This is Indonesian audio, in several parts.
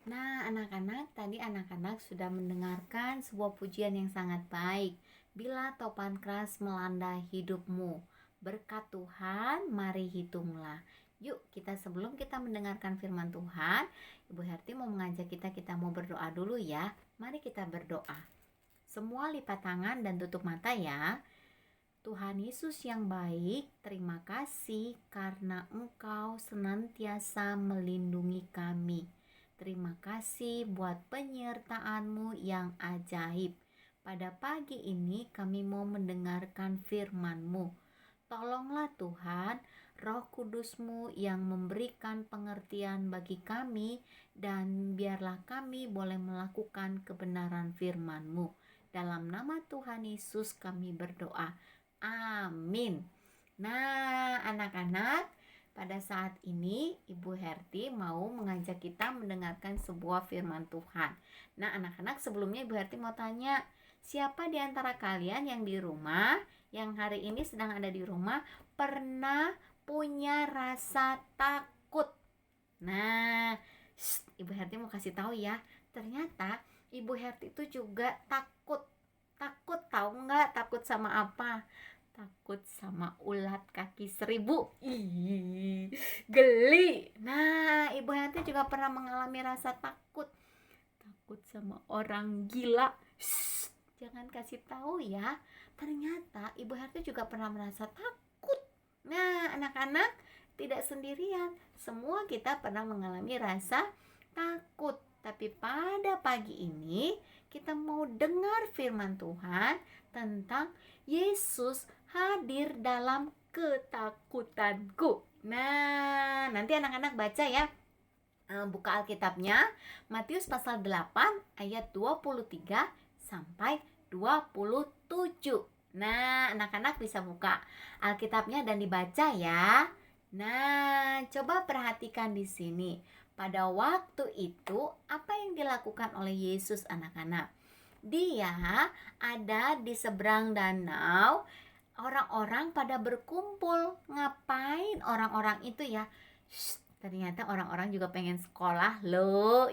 Nah, anak-anak, tadi anak-anak sudah mendengarkan sebuah pujian yang sangat baik. Bila topan keras melanda hidupmu, berkat Tuhan, mari hitunglah. Yuk, sebelum kita mendengarkan firman Tuhan, Ibu Herti mau mengajak kita mau berdoa dulu ya. Mari kita berdoa. Semua lipat tangan dan tutup mata ya. Tuhan Yesus yang baik, terima kasih karena Engkau senantiasa melindungi kami. Terima kasih buat penyertaan-Mu yang ajaib. Pada pagi ini kami mau mendengarkan firman-Mu. Tolonglah Tuhan, Roh Kudus-Mu yang memberikan pengertian bagi kami, dan biarlah kami boleh melakukan kebenaran firman-Mu. Dalam nama Tuhan Yesus kami berdoa. Amin. Nah, anak-anak, pada saat ini Ibu Herti mau mengajak kita mendengarkan sebuah firman Tuhan. Nah, anak-anak, sebelumnya Ibu Herti mau tanya, siapa di antara kalian yang di rumah, yang hari ini sedang ada di rumah, pernah punya rasa takut? Nah, Ibu Herti mau kasih tahu ya, ternyata Ibu Herti itu juga takut. Takut, tahu nggak takut sama apa? Takut sama ulat kaki 1000. Ih, geli. Nah, Ibu Herti juga pernah mengalami rasa takut. Takut sama orang gila. Shh, jangan kasih tahu ya. Ternyata Ibu Herti juga pernah merasa takut. Nah, anak-anak, tidak sendirian. Semua kita pernah mengalami rasa takut. Tapi pada pagi ini kita mau dengar firman Tuhan tentang Yesus hadir dalam ketakutanku. Nah, nanti anak-anak baca ya. Buka Alkitabnya, Matius pasal 8 ayat 23 sampai 27. Nah, anak-anak bisa buka Alkitabnya dan dibaca ya. Nah, coba perhatikan di sini. Pada waktu itu, apa yang dilakukan oleh Yesus, anak-anak? Dia ada di seberang danau. Orang-orang pada berkumpul. Ngapain orang-orang itu ya? Ternyata orang-orang juga pengen sekolah loh.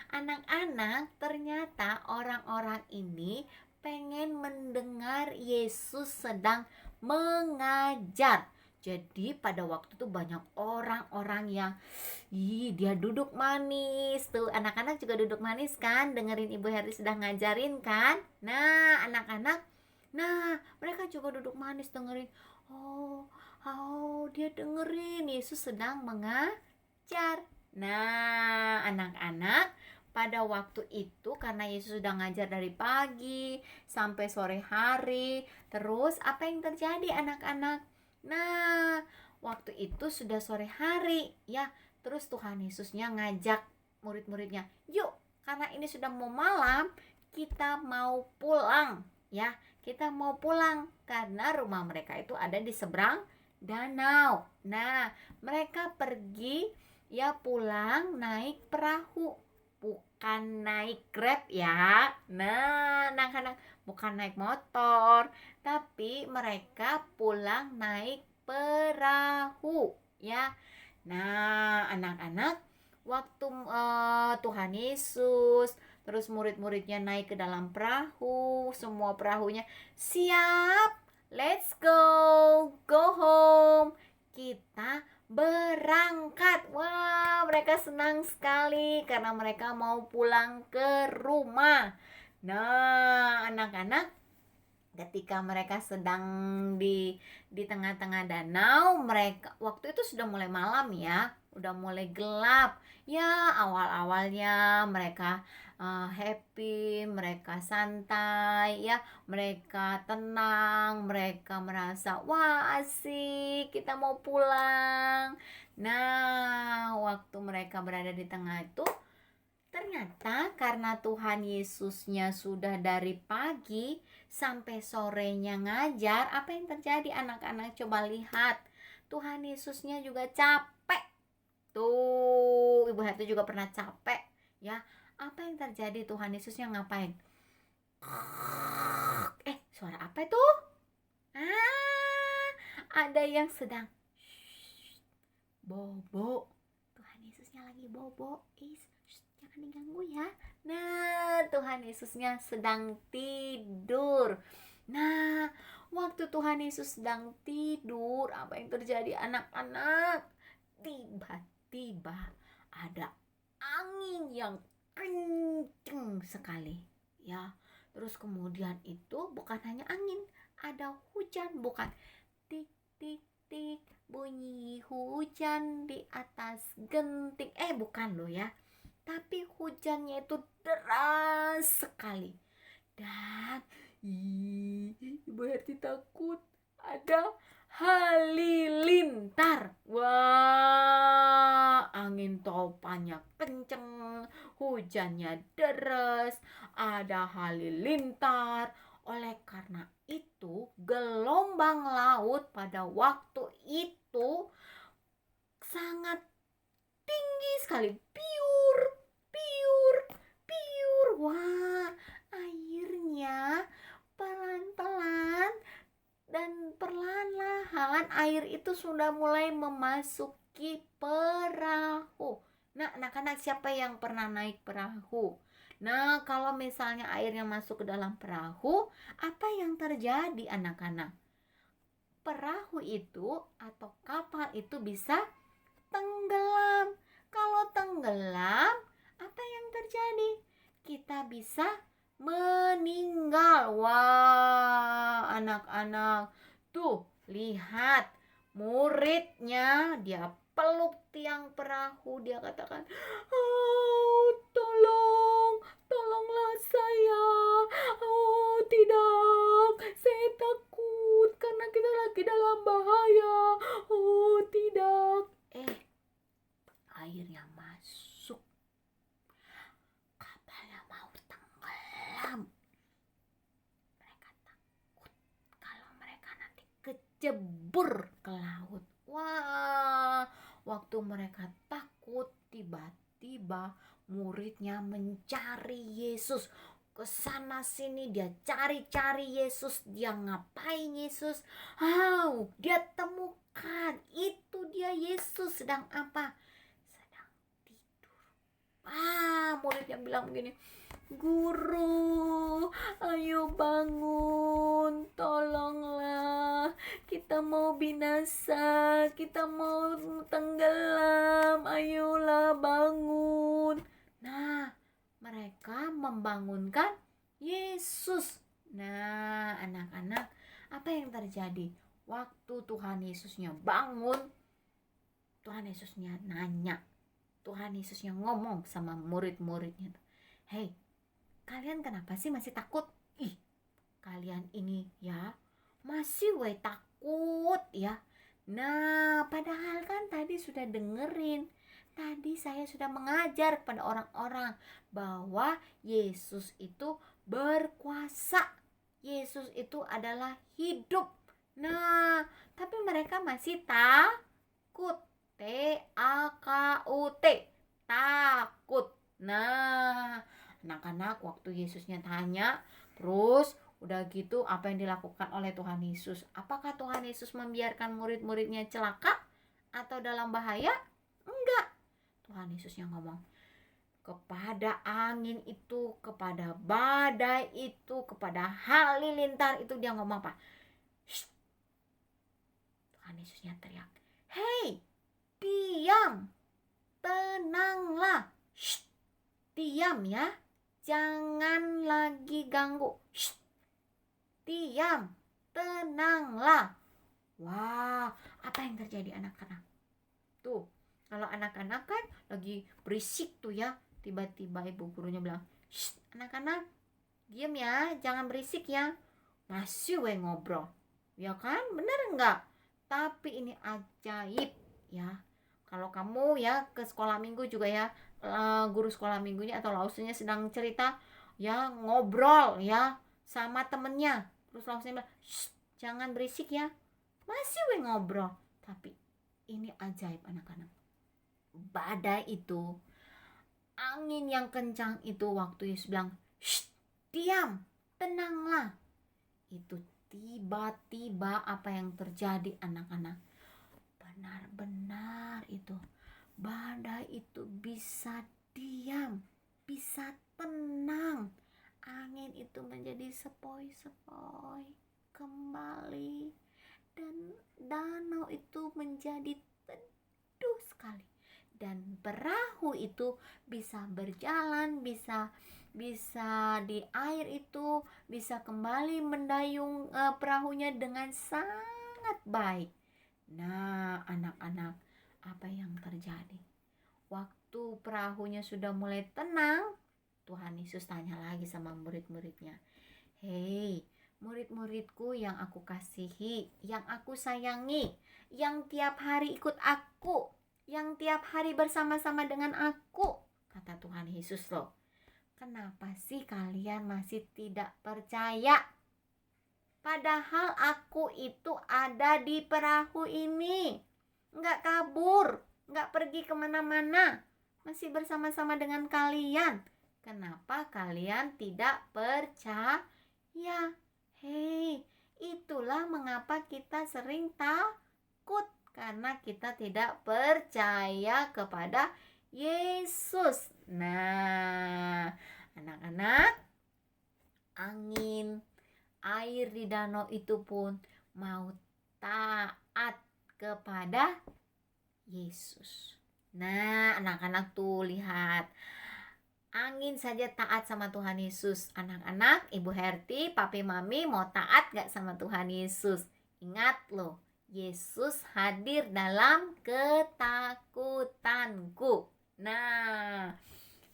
Anak-anak, ternyata orang-orang ini pengen mendengar Yesus sedang mengajar. Jadi pada waktu itu banyak orang-orang yang dia duduk manis. Tuh, anak-anak juga duduk manis kan, dengerin Ibu Herti sedang ngajarin kan? Nah, anak-anak, mereka juga duduk manis dengerin. Dia dengerin Yesus sedang mengajar. Nah, anak-anak, pada waktu itu karena Yesus sudah ngajar dari pagi sampai sore hari, terus apa yang terjadi, anak-anak? Nah, waktu itu sudah sore hari ya. Terus Tuhan Yesusnya ngajak murid-muridnya, "Yuk, karena ini sudah mau malam, kita mau pulang ya. Kita mau pulang karena rumah mereka itu ada di seberang danau." Nah, mereka pergi ya, pulang naik perahu, bukan naik Grab ya. Nah, anak-anak, bukan naik motor, tapi mereka pulang naik perahu ya. Nah, anak-anak, waktu Tuhan Yesus terus murid-muridnya naik ke dalam perahu, semua perahunya siap, let's go home, kita berangkat. Wah, mereka senang sekali karena mereka mau pulang ke rumah. Nah, anak-anak, ketika mereka sedang di tengah-tengah danau, mereka waktu itu sudah mulai malam ya, udah mulai gelap ya. Awal-awalnya mereka happy, mereka santai ya, mereka tenang, mereka merasa wah asik, kita mau pulang. Nah, waktu mereka berada di tengah itu, ternyata karena Tuhan Yesusnya sudah dari pagi sampai sorenya ngajar, apa yang terjadi, anak-anak? Coba lihat, Tuhan Yesusnya juga capek. Tuh, Ibu Herti juga pernah capek ya. Apa yang terjadi? Tuhan Yesusnya ngapain? Suara apa itu? Ada yang sedang bobo. Tuhan Yesusnya lagi lagi bobo, jangan diganggu ya. Nah, Tuhan Yesusnya sedang tidur. Nah, waktu Tuhan Yesus sedang tidur, apa yang terjadi anak-anak? Tiba-tiba ada angin yang kenceng sekali, ya. Terus kemudian itu bukan hanya angin, ada hujan, bukan tik tik tik bunyi hujan di atas genting, bukan loh ya, tapi hujannya itu deras sekali. Dan Ibu Herti takut ada halilintar. Wah, angin topannya kenceng, hujannya deras, ada halilintar. Oleh karena itu, gelombang laut pada waktu itu sangat tinggi sekali. Piur, piur, piur. Wah, airnya pelan-pelan dan perlahan-lahan air itu sudah mulai memasuki perahu. Nah, anak-anak, siapa yang pernah naik perahu? Nah, kalau misalnya airnya masuk ke dalam perahu, apa yang terjadi anak-anak? Perahu itu atau kapal itu bisa tenggelam. Kalau tenggelam, apa yang terjadi? Kita bisa meninggal. Wah, anak-anak, tuh lihat muridnya, dia peluk tiang perahu, dia katakan, "Oh, tolonglah saya. Oh, tidak, saya takut karena kita lagi dalam bahaya. Oh, tidak." Airnya masuk, kapalnya mau tenggelam. Mereka takut kalau mereka nanti kecebur ke laut. Wah, waktu mereka takut, tiba-tiba muridnya mencari Yesus. Kesana sini dia cari-cari Yesus. Dia ngapain Yesus? Dia temukan. Itu dia Yesus sedang apa? Muridnya bilang begini, "Guru, ayo bangun, tolonglah, kita mau binasa, kita mau tenggelam, ayolah bangun." Nah, mereka membangunkan Yesus. Nah, anak-anak, apa yang terjadi? Waktu Tuhan Yesusnya bangun, Tuhan Yesusnya nanya, Tuhan Yesusnya ngomong sama murid-muridnya, "Hei, kalian kenapa sih masih takut? Kalian ini ya masih takut ya. Nah, padahal kan tadi sudah dengerin. Tadi saya sudah mengajar kepada orang-orang bahwa Yesus itu berkuasa. Yesus itu adalah hidup. Nah, tapi mereka masih takut. T-A-K-U-T, takut. Nah, anak-anak, waktu Yesusnya tanya, terus udah gitu apa yang dilakukan oleh Tuhan Yesus? Apakah Tuhan Yesus membiarkan murid-muridnya celaka atau dalam bahaya? Enggak. Tuhan Yesusnya ngomong kepada angin itu, kepada badai itu, kepada halilintar itu, dia ngomong apa? Shh. Tuhan Yesusnya teriak, "Hei, diam, tenanglah. Shh, diam ya, jangan lagi ganggu. Shh, diam, tenanglah." Wah, apa yang terjadi anak-anak? Tuh, kalau anak-anak kan lagi berisik tuh ya, tiba-tiba ibu gurunya bilang, "Shh, anak-anak, diam ya, jangan berisik ya." Masih ngobrol, ya kan? Bener enggak? Tapi ini ajaib ya. Kalau kamu ya ke sekolah minggu juga ya, guru sekolah minggunya atau lausnya sedang cerita ya, ngobrol ya sama temennya, terus lausnya bilang, "Shh, jangan berisik ya." Masih ngobrol. Tapi ini ajaib anak-anak. Badai itu, angin yang kencang itu, waktu Yesus bilang, "Shh, diam, tenanglah." Itu tiba-tiba apa yang terjadi anak-anak? Benar-benar itu badai itu bisa diam, bisa tenang. Angin itu menjadi sepoi-sepoi kembali, dan danau itu menjadi teduh sekali, dan perahu itu bisa berjalan, bisa bisa di air itu bisa kembali mendayung perahunya dengan sangat baik. Nah, anak-anak, apa yang terjadi? Waktu perahunya sudah mulai tenang, Tuhan Yesus tanya lagi sama murid-muridnya, "Hei, murid-muridku yang aku kasihi, yang aku sayangi, yang tiap hari ikut aku, yang tiap hari bersama-sama dengan aku," kata Tuhan Yesus loh. "Kenapa sih kalian masih tidak percaya? Padahal aku itu ada di perahu ini, nggak kabur, nggak pergi kemana-mana, masih bersama-sama dengan kalian. Kenapa kalian tidak percaya?" Hei, itulah mengapa kita sering takut, karena kita tidak percaya kepada Yesus. Nah, anak-anak, angin, air di danau itu pun mau taat kepada Yesus. Nah, anak-anak tuh lihat, angin saja taat sama Tuhan Yesus. Anak-anak, Ibu Herti, Papi Mami mau taat gak sama Tuhan Yesus? Ingat loh, Yesus hadir dalam ketakutanku. Nah,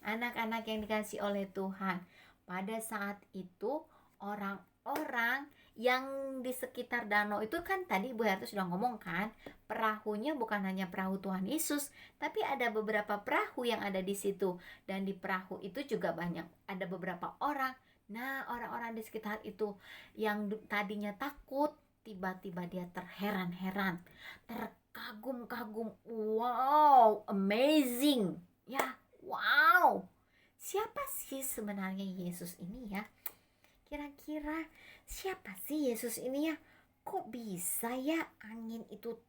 anak-anak yang dikasih oleh Tuhan, pada saat itu orang-orang yang di sekitar danau itu kan tadi Ibu Herti sudah ngomong kan, perahunya bukan hanya perahu Tuhan Yesus, tapi ada beberapa perahu yang ada di situ, dan di perahu itu juga ada beberapa orang. Nah, orang-orang di sekitar itu yang tadinya takut, tiba-tiba dia terheran-heran, terkagum-kagum. Wow, amazing. Ya, wow. Siapa sih sebenarnya Yesus ini ya? Kira-kira siapa sih Yesus ini ya? Kok bisa ya angin itu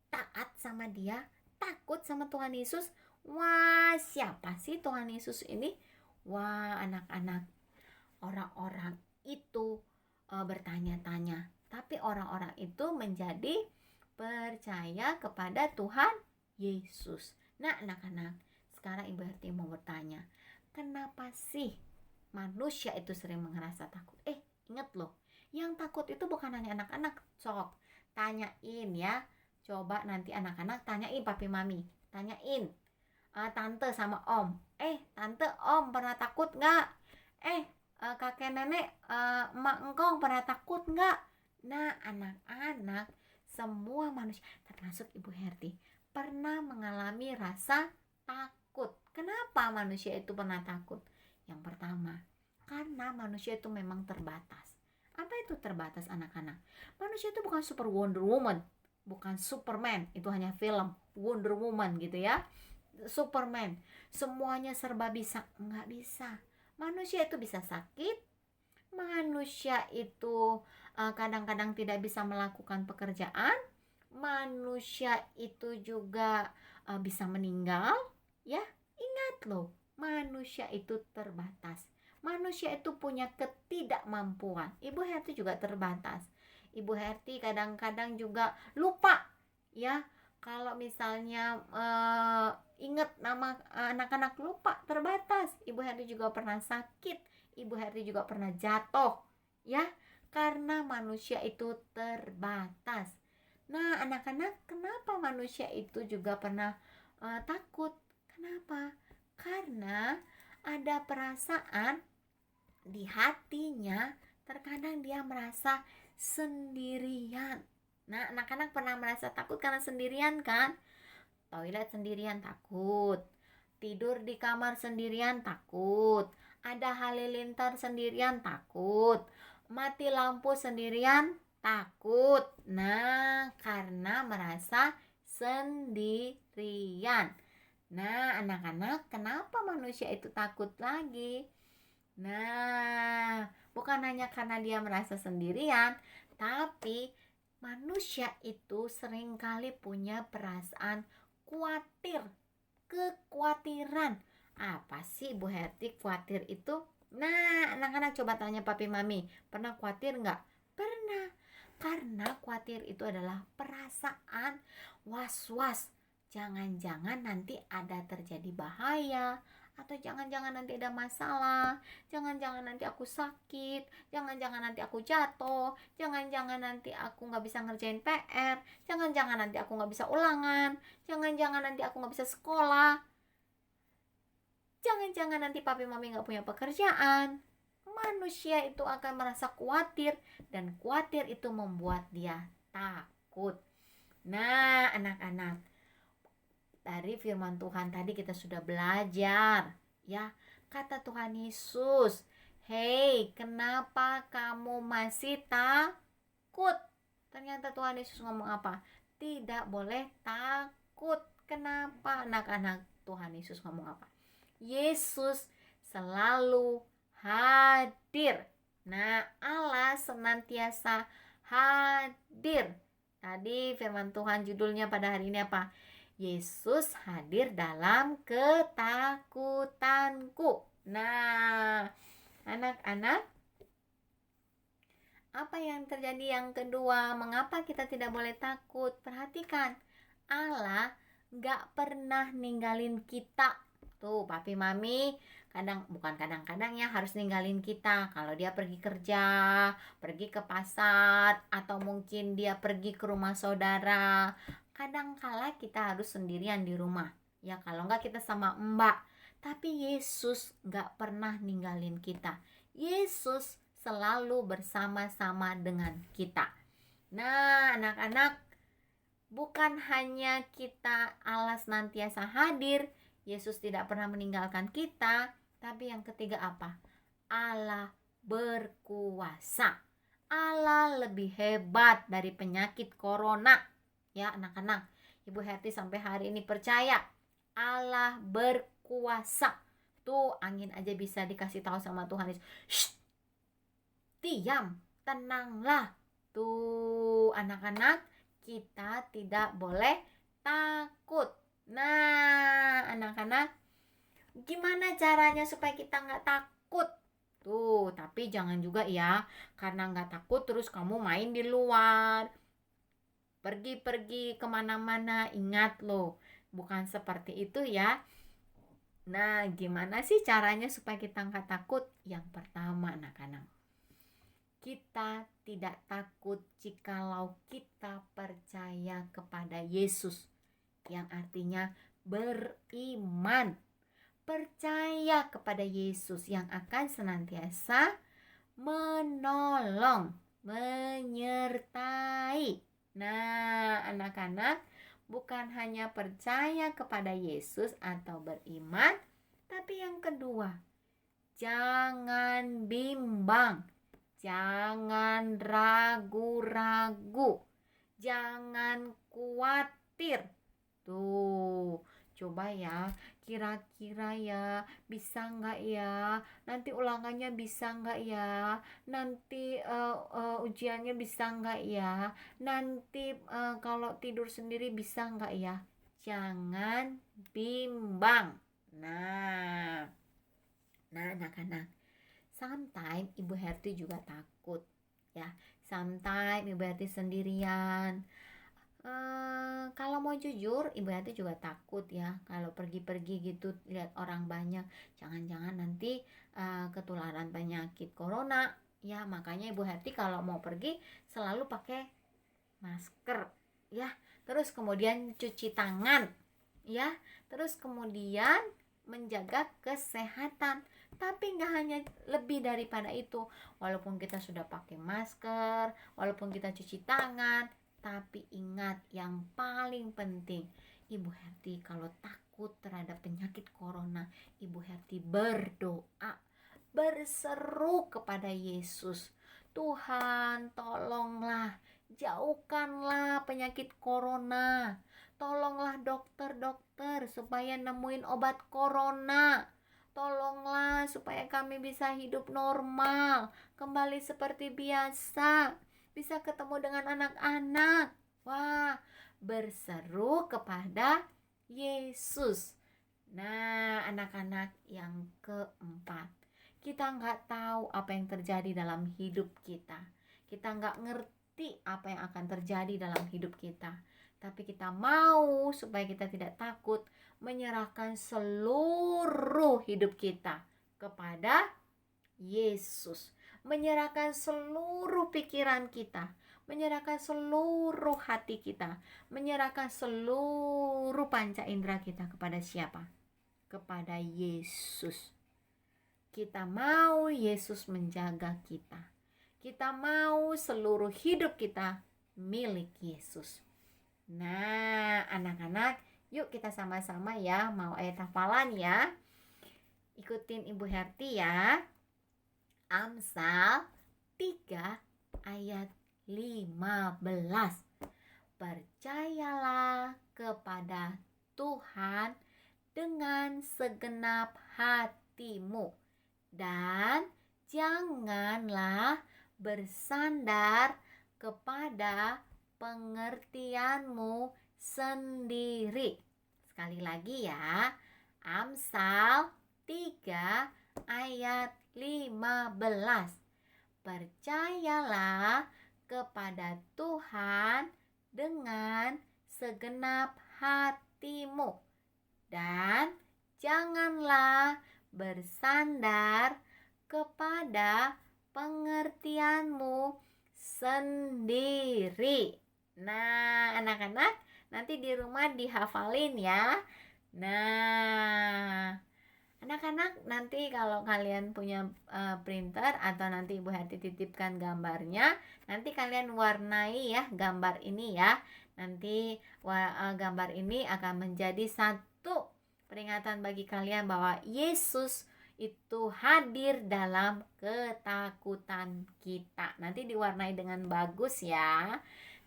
taat sama dia, takut sama Tuhan Yesus? Wah, siapa sih Tuhan Yesus ini? Wah, anak-anak, orang-orang itu bertanya-tanya, tapi orang-orang itu menjadi percaya kepada Tuhan Yesus. Nah, anak-anak, sekarang Ibu Herti mau bertanya, kenapa sih manusia itu sering merasa takut? Ingat loh, yang takut itu bukan hanya anak-anak. Sok, tanyain ya. Coba nanti anak-anak tanyain papi mami, tanyain tante sama om. Tante, om pernah takut nggak? Kakek nenek, emak engkong pernah takut nggak? Nah, anak-anak, semua manusia termasuk Ibu Herti pernah mengalami rasa takut. Kenapa manusia itu pernah takut? Yang pertama, karena manusia itu memang terbatas. Apa itu terbatas, anak-anak? Manusia itu bukan super Wonder Woman, bukan Superman, itu hanya film Wonder Woman gitu ya. Superman, semuanya serba bisa, nggak bisa. Manusia itu bisa sakit, manusia itu kadang-kadang tidak bisa melakukan pekerjaan, manusia itu juga bisa meninggal. Ya, ingat loh, manusia itu terbatas. Manusia itu punya ketidakmampuan. Ibu Herti juga terbatas. Ibu Herti kadang-kadang juga lupa ya. Kalau misalnya ingat nama anak-anak, lupa, terbatas. Ibu Herti juga pernah sakit, Ibu Herti juga pernah jatuh ya, karena manusia itu terbatas. Nah, anak-anak, kenapa manusia itu juga pernah takut? Kenapa? Karena ada perasaan di hatinya, terkadang dia merasa sendirian. Nah, anak-anak pernah merasa takut karena sendirian kan? Toilet sendirian takut, tidur di kamar sendirian takut, ada halilintar sendirian takut, mati lampu sendirian takut. Nah, karena merasa sendirian. Nah, anak-anak, kenapa manusia itu takut lagi? Nah, bukan hanya karena dia merasa sendirian, tapi manusia itu seringkali punya perasaan khawatir kekhawatiran. Apa sih Bu Herti khawatir itu? Nah, anak-anak coba tanya papi mami, pernah khawatir nggak? Pernah. Karena khawatir itu adalah perasaan was-was. Jangan-jangan nanti ada terjadi bahaya, atau jangan-jangan nanti ada masalah, jangan-jangan nanti aku sakit, jangan-jangan nanti aku jatuh, jangan-jangan nanti aku nggak bisa ngerjain PR, jangan-jangan nanti aku nggak bisa ulangan, jangan-jangan nanti aku nggak bisa sekolah, jangan-jangan nanti papi mami nggak punya pekerjaan. Manusia itu akan merasa khawatir, dan khawatir itu membuat dia takut. Nah, anak-anak, dari firman Tuhan tadi kita sudah belajar, ya. Kata Tuhan Yesus, "Hei, kenapa kamu masih takut?" Ternyata Tuhan Yesus ngomong apa? Tidak boleh takut. Kenapa, anak-anak? Tuhan Yesus ngomong apa? Yesus selalu hadir. Nah, Allah senantiasa hadir. Tadi firman Tuhan judulnya pada hari ini apa? Yesus hadir dalam ketakutanku. Nah, anak-anak, apa yang terjadi yang kedua? Mengapa kita tidak boleh takut? Perhatikan, Allah gak pernah ninggalin kita. Tuh, papi mami bukan kadang-kadang ya harus ninggalin kita. Kalau dia pergi kerja, pergi ke pasar, atau mungkin dia pergi ke rumah saudara, kadangkala kita harus sendirian di rumah. Ya, kalau enggak kita sama mbak. Tapi Yesus gak pernah ninggalin kita. Yesus selalu bersama-sama dengan kita. Nah, anak-anak, bukan hanya kita Allah senantiasa hadir, Yesus tidak pernah meninggalkan kita, tapi yang ketiga apa? Allah berkuasa. Allah lebih hebat dari penyakit corona. Ya, anak-anak, Ibu Herti sampai hari ini percaya Allah berkuasa. Tuh, angin aja bisa dikasih tahu sama Tuhan Yesus, "Shh, diam, tenanglah." Tuh, anak-anak, kita tidak boleh takut. Nah, anak-anak, gimana caranya supaya kita nggak takut? Tuh, tapi jangan juga ya, karena nggak takut terus kamu main di luar, pergi-pergi kemana-mana. Ingat loh, bukan seperti itu ya. Nah, gimana sih caranya supaya kita nggak takut? Yang pertama, anak-anak, kita tidak takut jikalau kita percaya kepada Yesus, yang artinya beriman. Percaya kepada Yesus yang akan senantiasa menolong, menyertai. Nah, anak-anak, bukan hanya percaya kepada Yesus atau beriman, tapi yang kedua, jangan bimbang, jangan ragu-ragu, jangan khawatir. Tuh, coba ya, kira-kira ya bisa nggak ya, nanti ulangannya bisa nggak ya, nanti ujiannya bisa nggak ya, nanti kalau tidur sendiri bisa nggak ya. Jangan bimbang. Nah, anak-anak, sometimes Ibu Herti juga takut ya, sometimes Ibu Herti sendirian. Kalau mau jujur, Ibu Hati juga takut ya kalau pergi-pergi gitu lihat orang banyak, jangan-jangan nanti ketularan penyakit corona ya. Makanya Ibu Hati kalau mau pergi selalu pakai masker ya, terus kemudian cuci tangan ya, terus kemudian menjaga kesehatan. Tapi nggak hanya lebih daripada itu, walaupun kita sudah pakai masker, walaupun kita cuci tangan, tapi ingat yang paling penting, Ibu Herti kalau takut terhadap penyakit corona, Ibu Herti berdoa, berseru kepada Yesus, "Tuhan, tolonglah, jauhkanlah penyakit corona. Tolonglah dokter-dokter supaya nemuin obat corona. Tolonglah supaya kami bisa hidup normal, kembali seperti biasa, bisa ketemu dengan anak-anak." Wah, berseru kepada Yesus. Nah, anak-anak, yang keempat, kita nggak tahu apa yang terjadi dalam hidup kita. Kita nggak ngerti apa yang akan terjadi dalam hidup kita. Tapi kita mau supaya kita tidak takut menyerahkan seluruh hidup kita kepada Yesus. Menyerahkan seluruh pikiran kita, menyerahkan seluruh hati kita, menyerahkan seluruh panca indera kita kepada siapa? Kepada Yesus. Kita mau Yesus menjaga kita. Kita mau seluruh hidup kita milik Yesus. Nah, anak-anak, yuk kita sama-sama ya mau ayat hafalan ya. Ikutin Ibu Herti ya. Amsal 3 ayat 15. Percayalah kepada Tuhan dengan segenap hatimu, dan janganlah bersandar kepada pengertianmu sendiri. Sekali lagi ya, Amsal 3 ayat 15. Percayalah kepada Tuhan dengan segenap hatimu, dan janganlah bersandar kepada pengertianmu sendiri. Nah, anak-anak, nanti di rumah dihafalin ya. Nah, anak-anak, nanti kalau kalian punya printer atau nanti Ibu Herti titipkan gambarnya, nanti kalian warnai ya gambar ini ya. Nanti gambar ini akan menjadi satu peringatan bagi kalian bahwa Yesus itu hadir dalam ketakutan kita. Nanti diwarnai dengan bagus ya.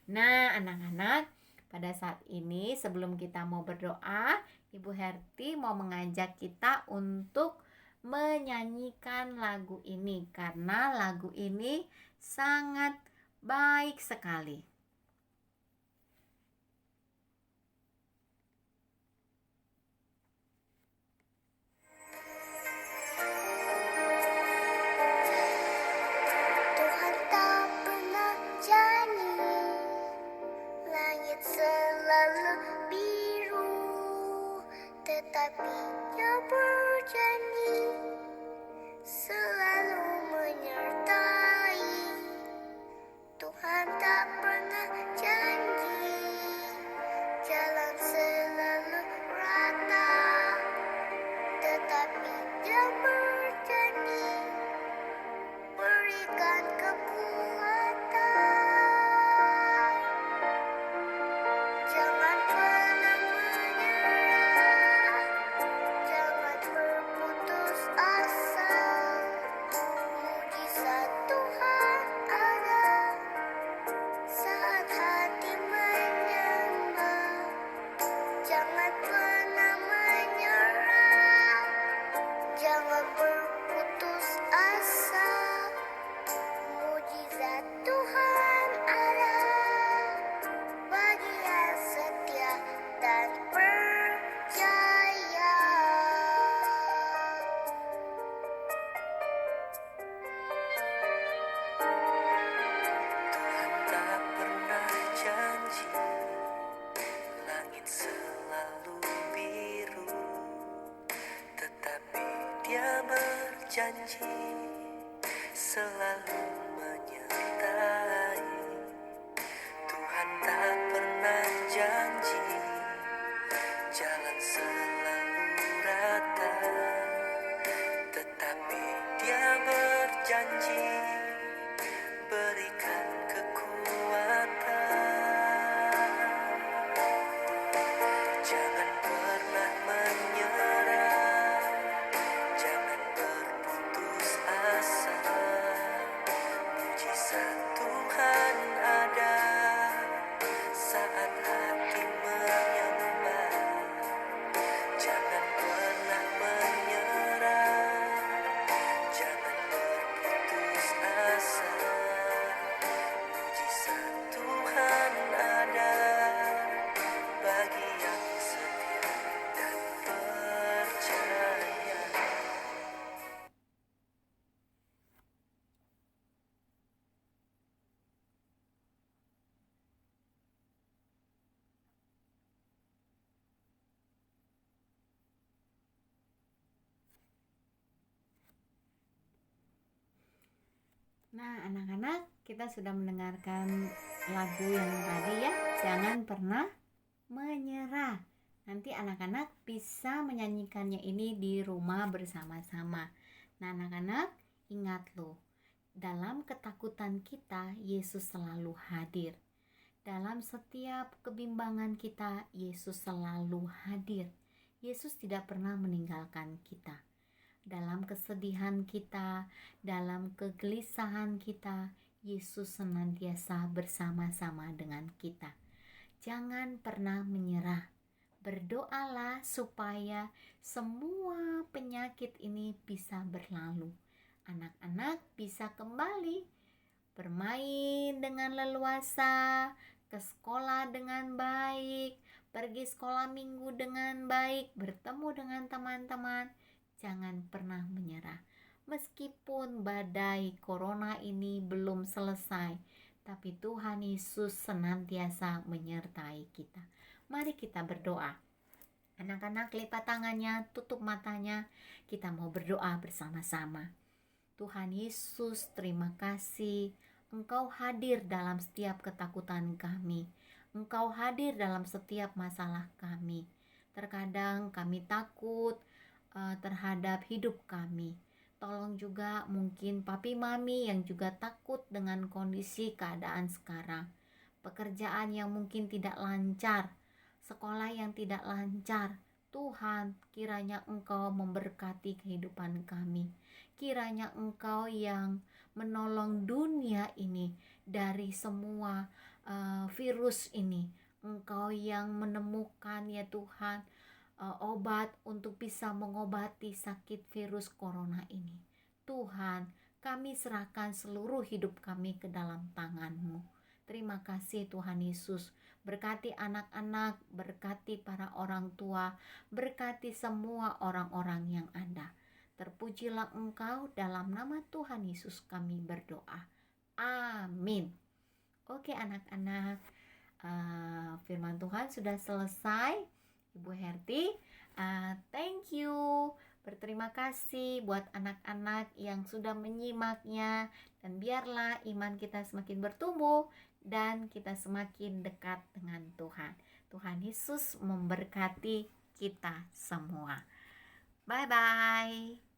Nah, anak-anak, pada saat ini sebelum kita mau berdoa, Ibu Herti mau mengajak kita untuk menyanyikan lagu ini, karena lagu ini sangat baik sekali. Tuhan tak pernah janji, langit selalu biru, tetapi Dia berjanji selalu menyertai. Tuhan tak pernah janji, jalan selalu rata, tetapi Dia berjanji berikan kekuatan. Jangan pernah menyerah, jangan berputus asa. Mujizat Tuhan ada saat hati menyembah. Jangan pernah menyerah, jangan berputus asa. Mujizat Tuhan ada bagi yang setia dan percaya. Tuhan tak pernah janji, langit selalu biru, tetapi Dia berjanji selalu menyertai. Tuhan tak pernah janji, jalan selalu rata, tetapi Dia berjanji berikan kekuatan. Jangan pernah menyerah, jangan berputus asa. Mujizat Tuhan ada saat hati menyembah. Jangan pernah menyerah, jangan berputus Nah, anak-anak, kita sudah mendengarkan lagu yang tadi ya. Jangan pernah menyerah. Nanti anak-anak bisa menyanyikannya ini di rumah bersama-sama. Nah, anak-anak, ingat loh, dalam ketakutan kita, Yesus selalu hadir. Dalam setiap kebimbangan kita, Yesus selalu hadir. Yesus tidak pernah meninggalkan kita. Dalam kesedihan kita, dalam kegelisahan kita, Yesus senantiasa bersama-sama dengan kita. Jangan pernah menyerah. Berdoalah supaya semua penyakit ini bisa berlalu. Anak-anak bisa kembali bermain dengan leluasa, ke sekolah dengan baik, pergi sekolah minggu dengan baik, bertemu dengan teman-teman. Jangan pernah menyerah. Meskipun badai corona ini belum selesai, tapi Tuhan Yesus senantiasa menyertai kita. Mari kita berdoa. Anak-anak, lipat tangannya, tutup matanya. Kita mau berdoa bersama-sama. Tuhan Yesus, terima kasih. Engkau hadir dalam setiap ketakutan kami. Engkau hadir dalam setiap masalah kami. Terkadang kami takut terhadap hidup kami. Tolong juga mungkin papi mami yang juga takut dengan kondisi keadaan sekarang. Pekerjaan yang mungkin tidak lancar, sekolah yang tidak lancar. Tuhan, kiranya Engkau memberkati kehidupan kami. Kiranya Engkau yang menolong dunia ini dari semua virus ini. Engkau yang menemukan ya Tuhan obat untuk bisa mengobati sakit virus corona ini. Tuhan, kami serahkan seluruh hidup kami ke dalam tangan-Mu. Terima kasih Tuhan Yesus. Berkati anak-anak, berkati para orang tua, berkati semua orang-orang yang ada. Terpujilah Engkau, dalam nama Tuhan Yesus kami berdoa. Amin. Oke anak-anak, firman Tuhan sudah selesai. Ibu Herti, thank you. Berterima kasih buat anak-anak yang sudah menyimaknya. Dan biarlah iman kita semakin bertumbuh dan kita semakin dekat dengan Tuhan. Tuhan Yesus memberkati kita semua. Bye-bye.